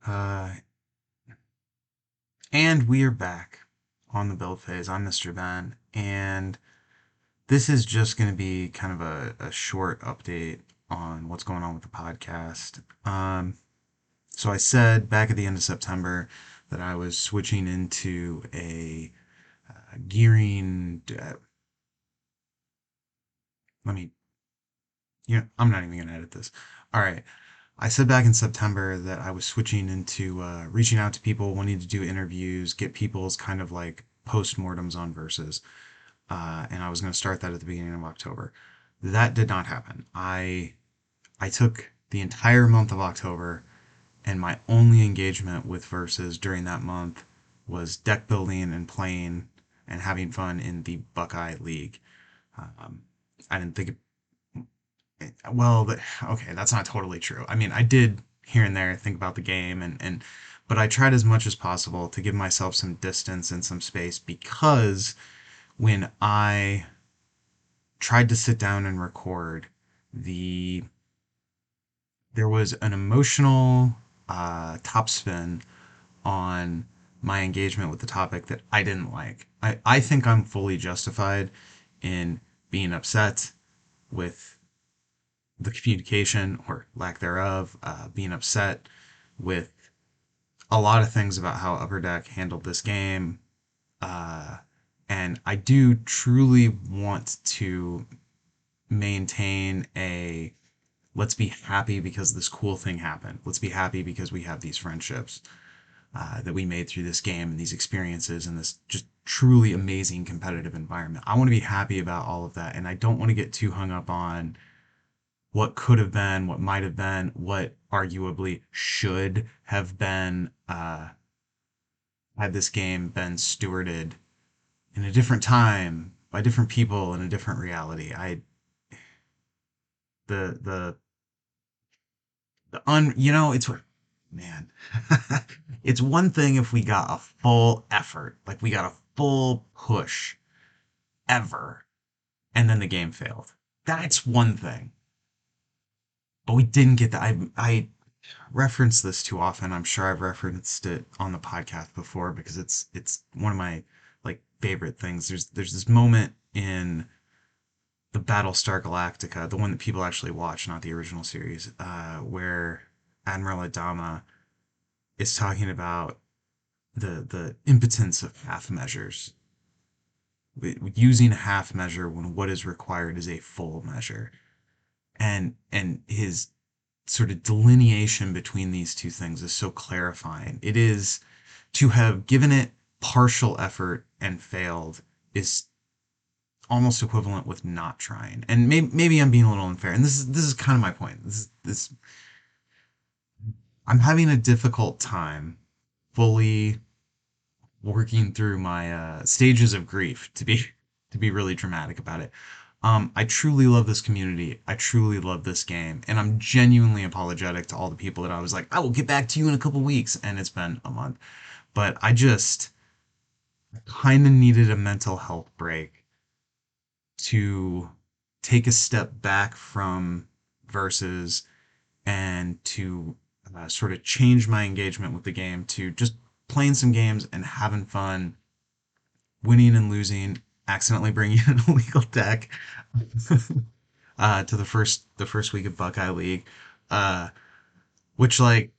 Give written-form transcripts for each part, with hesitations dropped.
Uh, and we are back on the build phase. I'm Mr. Ben, and this is just going to be kind of a short update on what's going on with the podcast. So I said back at the end of September that I was switching into a gearing. Let me. I'm not even going to edit this. All right. I said back in September that I was switching into reaching out to people, wanting to do interviews, get people's kind of like postmortems on verses, and I was going to start that at the beginning of October. That did not happen. I took the entire month of October, and my only engagement with verses during that month was deck building and playing and having fun in the Buckeye League. Um, I didn't think well, okay, that's not totally true. I mean, I did here and there think about the game but I tried as much as possible to give myself some distance and some space because when I tried to sit down and record, the there was an emotional topspin on my engagement with the topic that I didn't like. I think I'm fully justified in being upset with the communication or lack thereof, being upset with a lot of things about how Upper Deck handled this game. Uh, and I do truly want to maintain a let's be happy because this cool thing happened. Let's be happy because we have these friendships that we made through this game and these experiences and this just truly amazing competitive environment. I want to be happy about all of that. And I don't want to get too hung up on what could have been, what might have been, what arguably should have been had this game been stewarded in a different time by different people in a different reality. The it's man, it's one thing if we got a full effort, like we got a full push ever, and then the game failed. That's one thing. But we didn't get that. I reference this too often. I'm sure I've referenced it on the podcast before because it's one of my like favorite things. There's this moment in the Battlestar Galactica, the one that people actually watch, not the original series, where Admiral Adama is talking about the impotence of half measures, using a half measure when what is required is a full measure, and his sort of delineation between these two things is so clarifying. It is to have given it partial effort and failed is almost equivalent with not trying. And maybe I'm being a little unfair. And this is kind of my point. This I'm having a difficult time fully working through my stages of grief to be really dramatic about it. I truly love this community. I truly love this game, and I'm genuinely apologetic to all the people that I was like, I will get back to you in a couple weeks, and it's been a month. But I just kind of needed a mental health break to take a step back from verses and to sort of change my engagement with the game to just playing some games and having fun, winning and losing, accidentally bringing in a legal deck to the first week of Buckeye League, uh, which like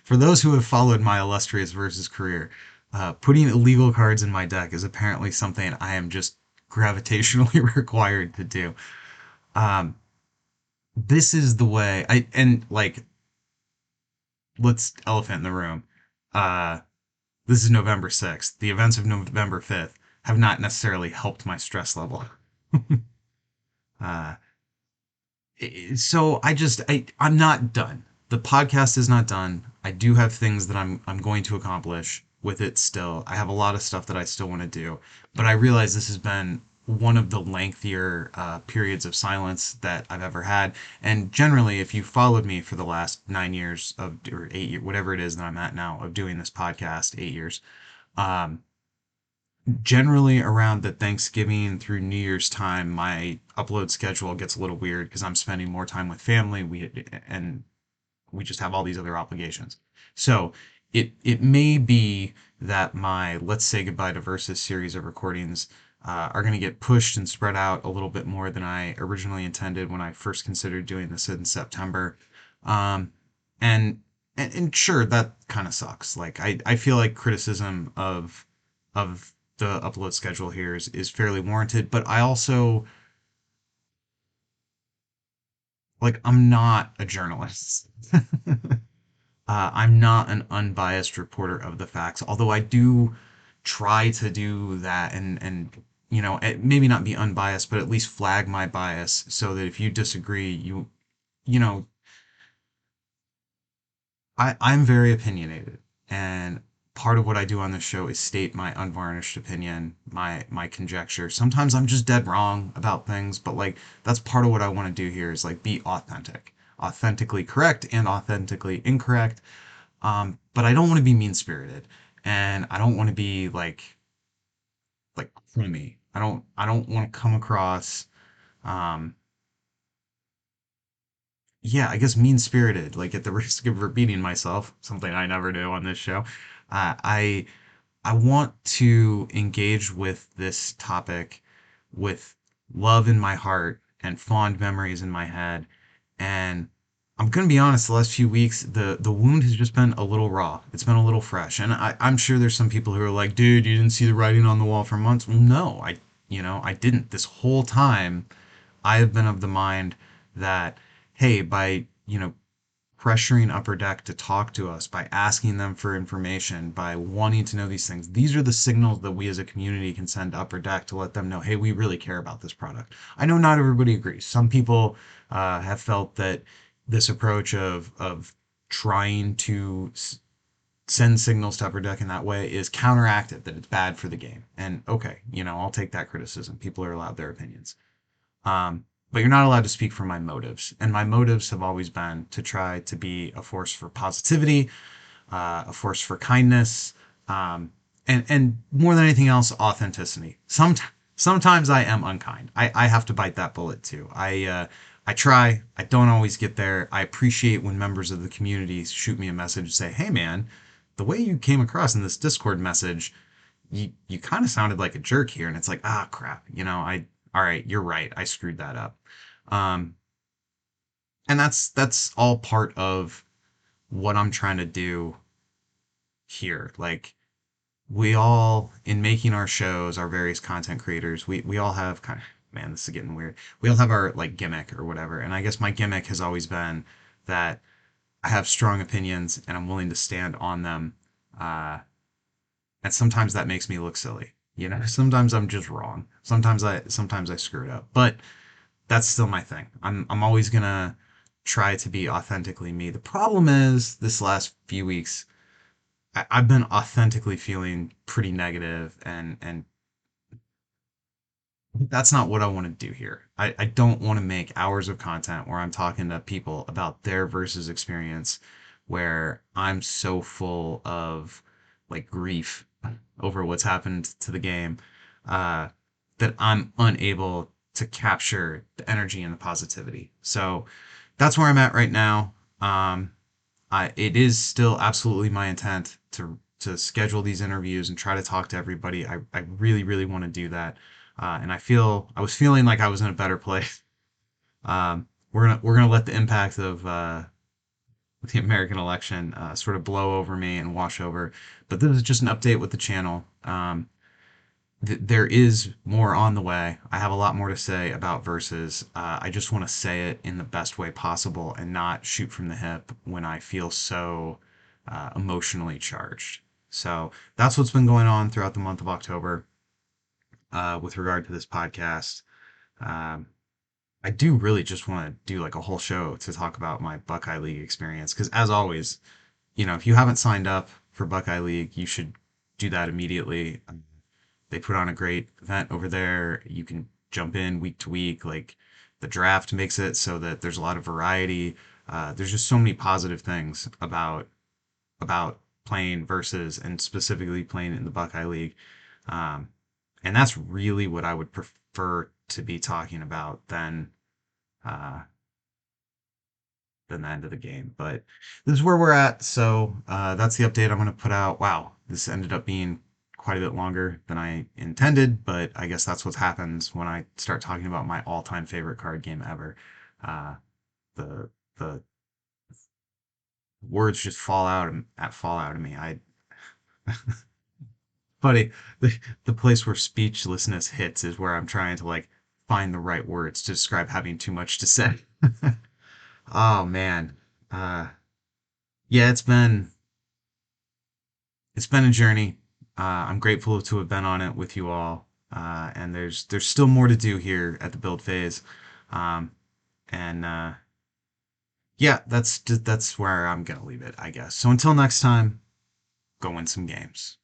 for those who have followed my illustrious versus career, putting illegal cards in my deck is apparently something I am just gravitationally required to do. Um, this is the way I and like let's elephant in the room. Uh, this is November 6th. The events of November 5th have not necessarily helped my stress level. Uh, so I'm not done. The podcast is not done. I do have things that I'm going to accomplish with it still. I have a lot of stuff that I still want to do, but I realize this has been one of the lengthier periods of silence that I've ever had. And generally, if you followed me for the last 9 years of or 8 years, whatever it is that I'm at now of doing this podcast, 8 years, um, Generally around the Thanksgiving through New Year's time, my upload schedule gets a little weird because I'm spending more time with family. We just have all these other obligations. So it may be that my Let's Say Goodbye to Versus series of recordings are going to get pushed and spread out a little bit more than I originally intended when I first considered doing this in September. Um, and, and sure, that kind of sucks. Like I feel like criticism of the upload schedule here is fairly warranted, but I also like I'm not a journalist. I'm not an unbiased reporter of the facts, although I do try to do that and maybe not be unbiased, but at least flag my bias so that if you disagree, you know I'm very opinionated, and part of what I do on this show is state my unvarnished opinion, my conjecture. Sometimes I'm just dead wrong about things, but like that's part of what I want to do here is like be authentic, authentically correct and authentically incorrect. But I don't want to be mean spirited, and I don't want to be like crummy. I don't want to come across um yeah, I guess mean spirited, like at the risk of repeating myself, something I never do on this show. Uh, I I want to engage with this topic with love in my heart and fond memories in my head. And I'm gonna be honest, the last few weeks, the wound has just been a little raw. It's been a little fresh. And I'm sure there's some people who are like, dude, you didn't see the writing on the wall for months. Well, no, I didn't. This whole time, I have been of the mind that, hey, by, pressuring Upper Deck to talk to us, by asking them for information, by wanting to know these things. These are the signals that we as a community can send to Upper Deck to let them know, hey, we really care about this product. I know not everybody agrees. Some people have felt that this approach of trying to send signals to Upper Deck in that way is counteractive, that it's bad for the game. And okay, I'll take that criticism. People are allowed their opinions. But you're not allowed to speak for my motives. And my motives have always been to try to be a force for positivity, a force for kindness, um, and more than anything else, authenticity. Sometimes I am unkind. I have to bite that bullet too. I try. I don't always get there. I appreciate when members of the community shoot me a message and say, "Hey, man, the way you came across in this Discord message, you kind of sounded like a jerk here." And it's like, ah, crap. All right, you're right. I screwed that up. Um, and that's all part of what I'm trying to do here. Like we all in making our shows, our various content creators, we all have kind of man, this is getting weird. We all have our like gimmick or whatever. And I guess my gimmick has always been that I have strong opinions and I'm willing to stand on them. Uh, and sometimes that makes me look silly. Sometimes I'm just wrong. Sometimes I screw it up. But that's still my thing. I'm always gonna try to be authentically me. The problem is this last few weeks, I've been authentically feeling pretty negative, and that's not what I want to do here. I don't want to make hours of content where I'm talking to people about their versus experience, where I'm so full of like grief over what's happened to the game, uh, that I'm unable to capture the energy and the positivity. So that's where I'm at right now. It is still absolutely my intent to schedule these interviews and try to talk to everybody. I really, really want to do that. And I was feeling like I was in a better place. We're gonna let the impact of the American election sort of blow over me and wash over. But this is just an update with the channel. There is more on the way. I have a lot more to say about Versus. I just want to say it in the best way possible and not shoot from the hip when I feel so emotionally charged. So that's what's been going on throughout the month of October with regard to this podcast. Um, I do really just want to do like a whole show to talk about my Buckeye League experience because, as always, if you haven't signed up for Buckeye League, you should do that immediately. They put on a great event over there. You can jump in week to week. Like the draft makes it so that there's a lot of variety. There's just so many positive things about playing versus and specifically playing in the Buckeye League. And that's really what I would prefer to be talking about uh, than the end of the game. But this is where we're at. So that's the update I'm going to put out. Wow, this ended up being quite a bit longer than I intended, but I guess that's what happens when I start talking about my all-time favorite card game ever. Uh, the the words just fall out of me. I Buddy, the place where speechlessness hits is where I'm trying to like find the right words to describe having too much to say. Oh man. Uh yeah, it's been a journey. I'm grateful to have been on it with you all. And there's still more to do here at the build phase. Um and yeah, that's where I'm gonna leave it, I guess. So until next time, go win some games.